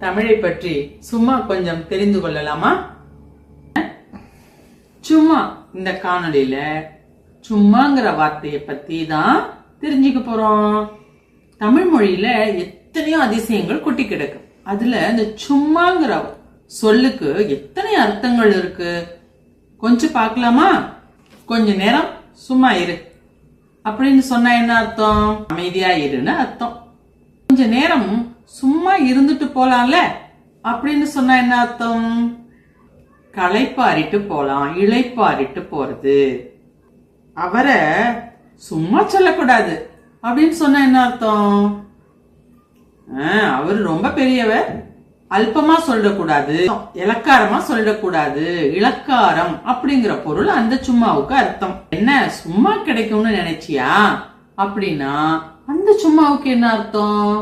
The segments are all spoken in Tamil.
தமிழை பற்றி சும்மா கொஞ்சம் தெரிந்து கொள்ளலாமா? சும்மா இந்த காணொளியில சும்மாங்கிற வார்த்தையை பத்தி தான் தெரிஞ்சுக்க போறோம். தமிழ் மொழியில எத்தனையோ அதிசயங்கள் கொட்டி கிடக்கு. அதுல இந்த சும்மாங்கிற சொல்லுக்கு எத்தனை அர்த்தங்கள் இருக்கு கொஞ்சம் பார்க்கலாமா? கொஞ்ச நேரம் சும்மா இரு அப்படின்னு சொன்னா என்ன அர்த்தம்? அமைதியா இருன்னு அர்த்தம். கொஞ்ச நேரம் சும்மா இருந்துட்டு போலாம்ல அப்படின்னு சொன்னா என்ன அர்த்தம்? களைப்பாரிட்டு போலாம், இளைப்பாரிட்டு போறது. அவரை சும்மா சொல்லக்கூடாது அப்படின்னு சொன்னா என்ன அர்த்தம்? அவரு ரொம்ப பெரியவர், அல்பமா சொல்லக்கூடாது, இலக்காரமா சொல்லக்கூடாது. இலக்காரம் அப்படிங்கிற பொருள் அந்த சும்மாவுக்கு அர்த்தம். என்ன சும்மா கிடைக்கும்னு நினைச்சியா அப்படின்னா அந்த சும்மாவுக்கு என்ன அர்த்தம்?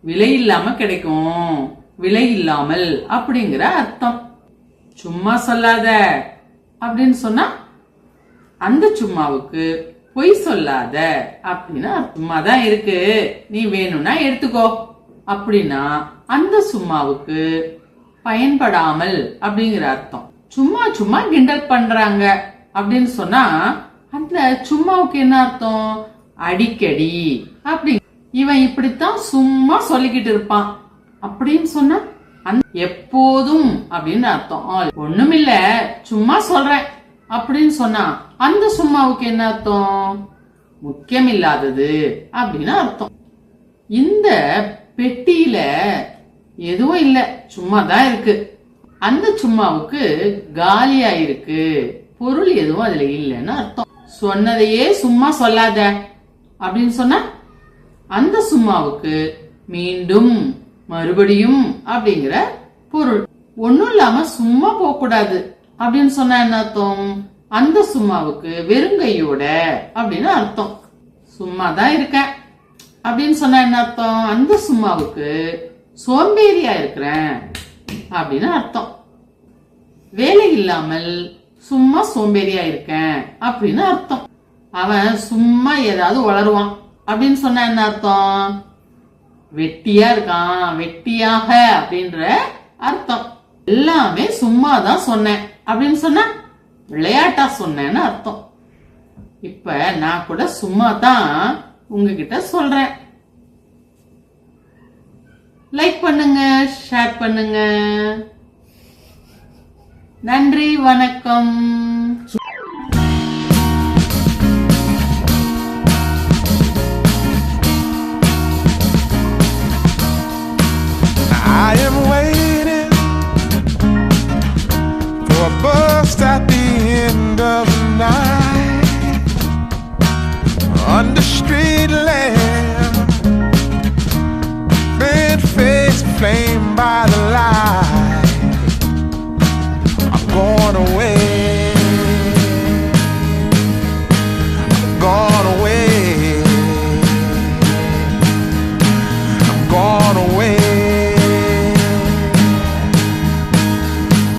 விலை இல்லாம கிடைக்கும், விலை இல்லாமல் அப்படிங்கிற அர்த்தம். சும்மா சொல்லாத அப்படின்னு சொன்னா அந்த சும்மாவுக்கு பொய் சொல்லாத அப்படின்னா சும்மாதான் இருக்கு, நீ வேணும்னா எடுத்துக்கோ அப்படின்னா அந்த சும்மாவுக்கு பயன்படாமல் அப்படிங்கிற அர்த்தம். சும்மா சும்மா கிண்டல் பண்றாங்க அப்படின்னு சொன்னா அந்த சும்மாவுக்கு என்ன அர்த்தம்? அடிக்கடி அப்படி இவன் இப்படித்தான் சும்மா சொல்லிக்கிட்டு இருப்பான் அப்படின்னு சொன்னா எப்போதும் அப்படின்னு அர்த்தம். ஒண்ணுமில்ல சும்மா சொல்றேன் அப்படின்னு சொன்னா அந்த சும்மாவுக்கு என்ன அர்த்தம்? முக்கியம் இல்லாதது அப்படின்னு அர்த்தம். இந்த பெட்டியில எதுவும் இல்ல, சும்மாதான் இருக்கு. அந்த சும்மாவுக்கு காலியா இருக்கு, பொருள் எதுவும் அதுல இல்லைன்னு அர்த்தம். சொன்னதையே சும்மா சொல்லாத அப்படின்னு சொன்னா அந்த சும்மாவுக்கு மீண்டும் மறுபடியும் அப்படிங்கிற பொருள். ஒண்ணும் இல்லாம சும்மா போக கூடாது அப்படின்னு சொன்னா என்ன அர்த்தம்? அந்த சும்மாவுக்கு வெறுங்கையோட அப்படின்னு அர்த்தம். சும்மாதான் இருக்க அப்படின்னு சொன்னா என்ன அர்த்தம்? அந்த சும்மாவுக்கு சோம்பேறியா இருக்கிறேன் அப்படின்னு அர்த்தம். வேலை இல்லாமல் சும்மா சோம்பேறியா இருக்கேன் அப்படின்னு அர்த்தம். அவன் சும்மா ஏதாவது வளருவான் அப்படின்னு சொன்னா என்ன அர்த்தம்? வெட்டியா இருக்கான், வெட்டியாக அப்படின்ற அர்த்தம். எல்லாமே சும்மாதான் சொன்னேன் அப்படின்னு சொன்னா விளையாட்டா சொன்னேன்னு அர்த்தம். இப்ப நான் கூட சும்மா தான் உங்ககிட்ட சொல்றேன். லைக் பண்ணுங்க, ஷேர் பண்ணுங்க. நன்றி, வணக்கம்.